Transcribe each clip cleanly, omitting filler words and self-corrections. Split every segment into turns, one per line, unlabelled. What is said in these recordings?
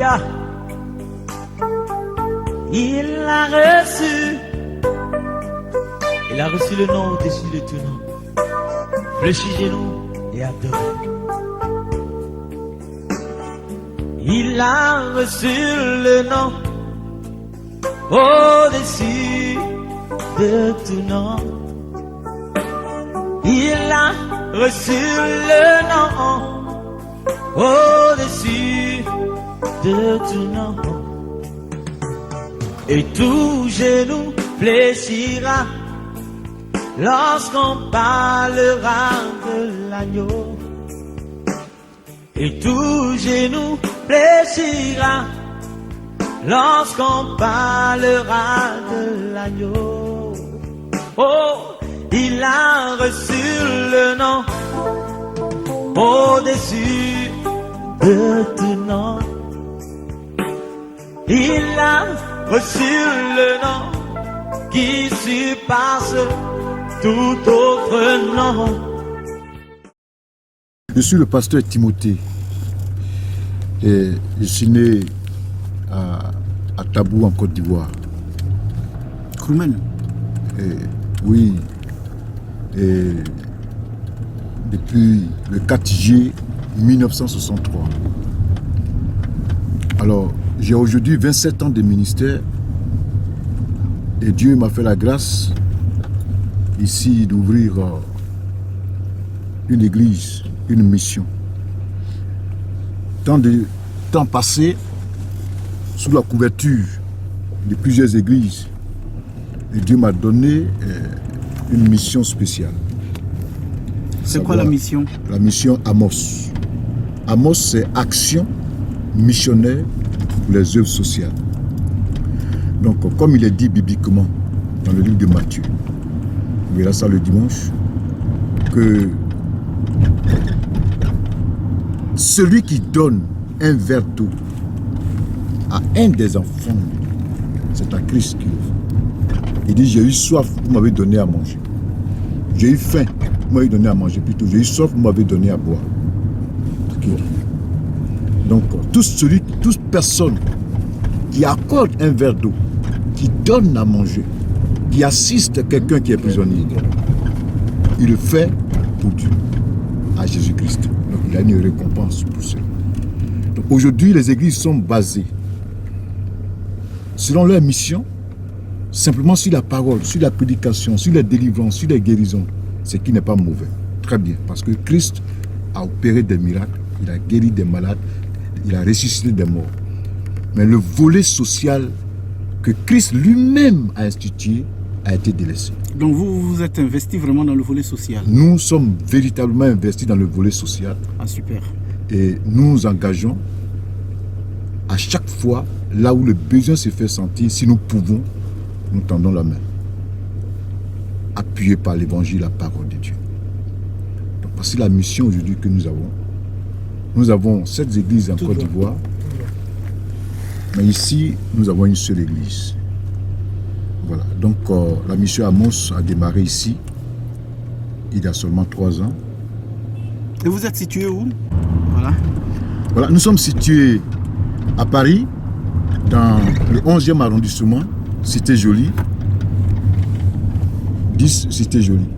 Alléluia. Il a reçu. Il a reçu le nom au-dessus de tout nom. Fléchis-nous et adore. Il a reçu le nom au-dessus de tout nom. Il a reçu le nom au-dessus de tout nom. Et tout genou fléchira lorsqu'on parlera de l'agneau. Et tout genou fléchira lorsqu'on parlera de l'agneau. Oh, il a reçu le nom au-dessus de tout nom. Il a reçu le nom qui surpasse tout autre nom.
Je suis le pasteur Timothée et je suis né à Tabou en Côte d'Ivoire.
Koumen.
Oui, et depuis le 4 juillet 1963. Alors, j'ai aujourd'hui 27 ans de ministère et Dieu m'a fait la grâce ici d'ouvrir une église, une mission. Tant de temps passé, sous la couverture de plusieurs églises, et Dieu m'a donné une mission spéciale.
C'est quoi la mission?
La mission Amos. Amos, c'est action missionnaire pour les œuvres sociales. Donc, comme il est dit bibliquement dans le livre de Matthieu, on verra ça le dimanche, que celui qui donne un verre d'eau à un des enfants, c'est à Christ qui offre. Il dit, j'ai eu soif, vous m'avez donné à manger. J'ai eu faim, vous m'avez donné à manger plutôt. J'ai eu soif, vous m'avez donné à boire. Okay. Donc, toute personne qui accorde un verre d'eau, qui donne à manger, qui assiste quelqu'un qui est prisonnier, il le fait pour Dieu, à Jésus-Christ. Donc, il a une récompense pour cela. Donc, aujourd'hui, les églises sont basées selon leur mission, simplement sur la parole, sur la prédication, sur les délivrances, sur les guérisons, ce qui n'est pas mauvais. Très bien, parce que Christ a opéré des miracles, il a guéri des malades, il a ressuscité des morts. Mais le volet social que Christ lui-même a institué a été délaissé.
Donc vous vous êtes investi vraiment dans le volet social?
Nous sommes véritablement investis dans le volet social.
Ah, super.
Et nous nous engageons à chaque fois, là où le besoin se fait sentir, si nous pouvons, nous tendons la main. Appuyés par l'évangile, la parole de Dieu. Donc, voici la mission aujourd'hui que nous avons. Nous avons 7 églises en Côte d'Ivoire. Mais ici, nous avons une seule église. Voilà. Donc, la mission Amos a démarré ici, il y a seulement 3 ans.
Et vous êtes situé où? Voilà.
Voilà, nous sommes situés à Paris, dans le 11e arrondissement, Cité Jolie. 10 Cité Jolie.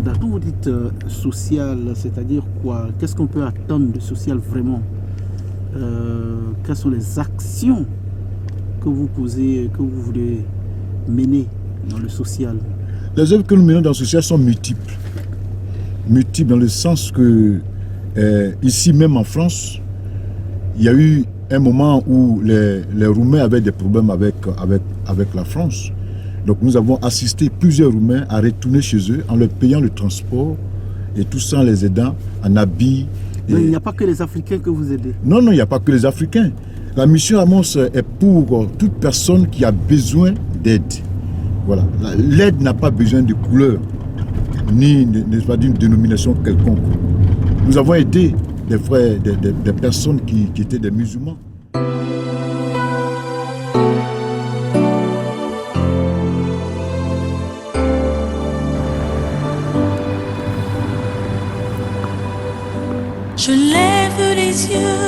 Quand vous dites social, c'est-à-dire quoi? Qu'est-ce qu'on peut attendre de social vraiment? Quelles sont les actions que vous posez, que vous voulez mener dans le social?
Les œuvres que nous menons dans le social sont multiples. Multiples dans le sens que ici même en France, il y a eu un moment où les Roumains avaient des problèmes avec la France. Donc nous avons assisté plusieurs Roumains à retourner chez eux en leur payant le transport et tout ça en les aidant en habits.
Donc il n'y a pas que les Africains que vous aidez? Non,
il n'y a pas que les Africains. La mission Amos est pour toute personne qui a besoin d'aide. Voilà. L'aide n'a pas besoin de couleur, ni d'une dénomination quelconque. Nous avons aidé des frères, des personnes qui étaient des musulmans.
Je lève les yeux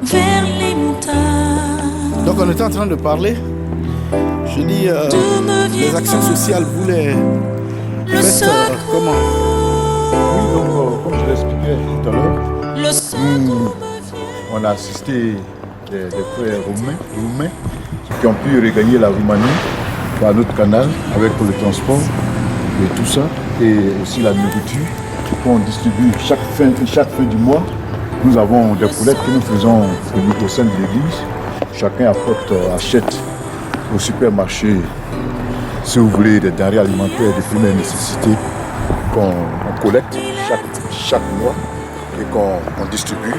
vers
on était en train de parler. Je dis, les actions sociales, vous les faites comment?
Oui, donc, comme je l'expliquais tout à l'heure, nous, on a assisté des frères roumains qui ont pu regagner la Roumanie par notre canal avec le transport et tout ça, et aussi la nourriture qu'on distribue chaque fin du mois. Nous avons des collectes que nous faisons au sein de l'église. Chacun achète au supermarché, si vous voulez, des denrées alimentaires de première nécessité qu'on collecte chaque mois et qu'on distribue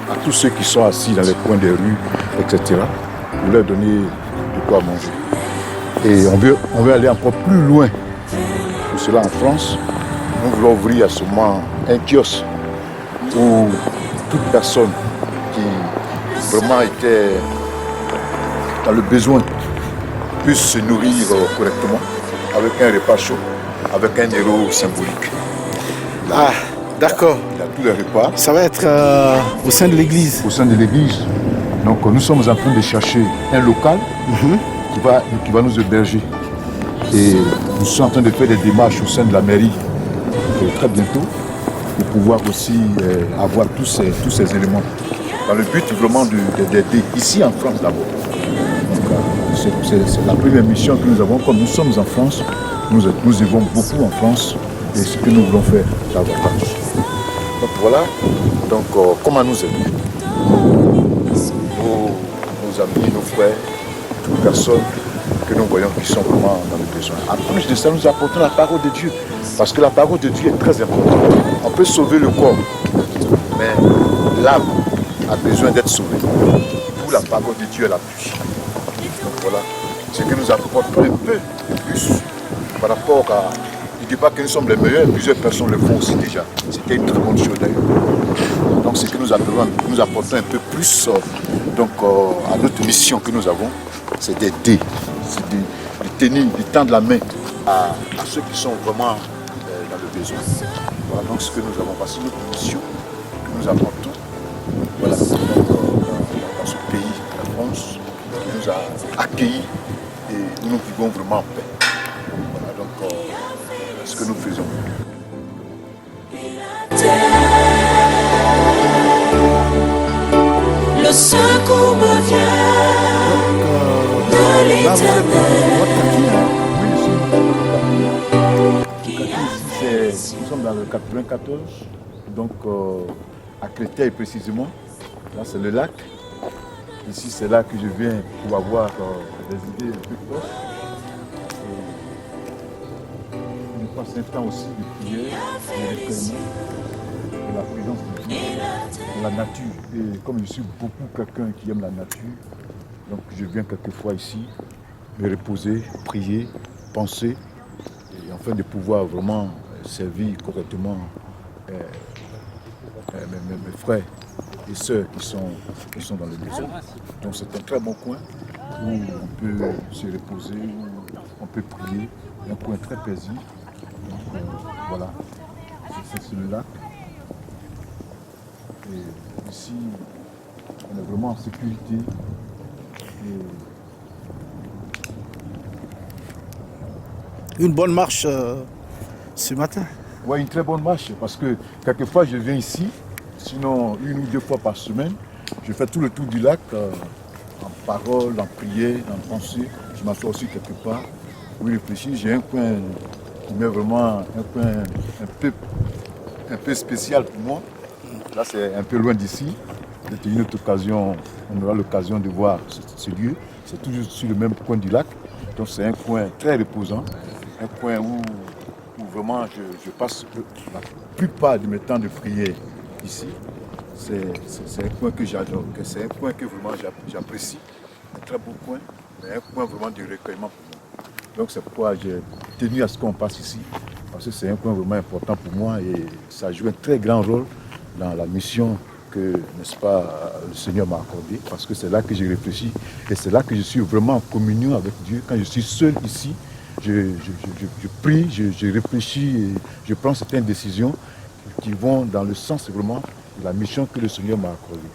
à tous ceux qui sont assis dans les coins des rues, etc., pour leur donner de quoi manger. Et on veut aller encore plus loin. Pour cela, en France, nous voulons ouvrir à ce moment un kiosque où toute personne qui vraiment était dans le besoin puisse se nourrir correctement avec un repas chaud, avec un euro symbolique.
Ah, d'accord.
Il y a tous les repas.
Ça va être au sein de l'église.
Au sein de l'église. Donc nous sommes en train de chercher un local qui va nous héberger. Et nous sommes en train de faire des démarches au sein de la mairie très bientôt pour pouvoir aussi avoir tous ces éléments. Dans le but vraiment d'aider ici en France d'abord. C'est la première mission que nous avons. Comme nous sommes en France, nous vivons beaucoup en France et ce que nous voulons faire davantage. Donc voilà, comment nous aider? Nos amis, nos frères, toutes personnes que nous voyons qui sont vraiment dans le besoin. En plus de ça, nous apportons la parole de Dieu. Parce que la parole de Dieu est très importante. On peut sauver le corps, mais l'âme a besoin d'être sauvée. D'où la parole de Dieu est la pluie. Donc voilà, ce que nous apportons un peu plus par rapport à... Je ne dis pas que nous sommes les meilleurs, plusieurs personnes le font aussi déjà. C'était une très bonne chose d'ailleurs. Donc ce que nous apportons un peu plus à notre mission que nous avons, c'est d'aider, c'est de tenir, de tendre la main à ceux qui sont vraiment dans le besoin. Voilà donc ce que nous avons passé, notre mission que nous apportons. Voilà, dans ce pays, la France, qui nous a accueillis et nous vivons vraiment en paix. Voilà donc ce que nous faisons.
Le secours me vient de l'Éternel.
Nous sommes dans le 94, donc à Créteil précisément. Là c'est le lac. Ici c'est là que je viens pour avoir des idées un peu proches. Je passe un temps aussi de prière, de recueillement, de la présence de Dieu, de la nature. Et comme je suis beaucoup quelqu'un qui aime la nature, donc je viens quelquefois ici me reposer, prier, penser, et afin de pouvoir vraiment servir correctement mes frères et sœurs qui sont dans le besoin. Donc c'est un très bon coin où on peut se reposer, où on peut prier, un coin très paisible. Donc voilà, c'est sur le lac. Et ici, on est vraiment en sécurité.
Une bonne marche ce matin.
Oui, une très bonne marche, parce que quelquefois je viens ici, sinon 1 ou 2 fois par semaine, je fais tout le tour du lac, en parole, en prière, en pensée. Je m'assois aussi quelque part, où réfléchir. J'ai un coin qui m'est vraiment un coin un peu spécial pour moi. Là c'est un peu loin d'ici. C'était une autre occasion, on aura l'occasion de voir ce lieu. C'est toujours sur le même coin du lac. Donc c'est un coin très reposant, un coin où vraiment je passe la plupart de mes temps de prière ici. C'est un coin que j'adore, c'est un coin que vraiment j'apprécie. Un très beau coin, mais un coin vraiment de recueillement pour moi. Donc c'est pourquoi j'ai tenu à ce qu'on passe ici, parce que c'est un coin vraiment important pour moi et ça joue un très grand rôle dans la mission que, n'est-ce pas, le Seigneur m'a accordé, parce que c'est là que j'ai réfléchi et c'est là que je suis vraiment en communion avec Dieu. Quand je suis seul ici, je prie, je réfléchis et je prends certaines décisions qui vont dans le sens vraiment de la mission que le Seigneur m'a accordée.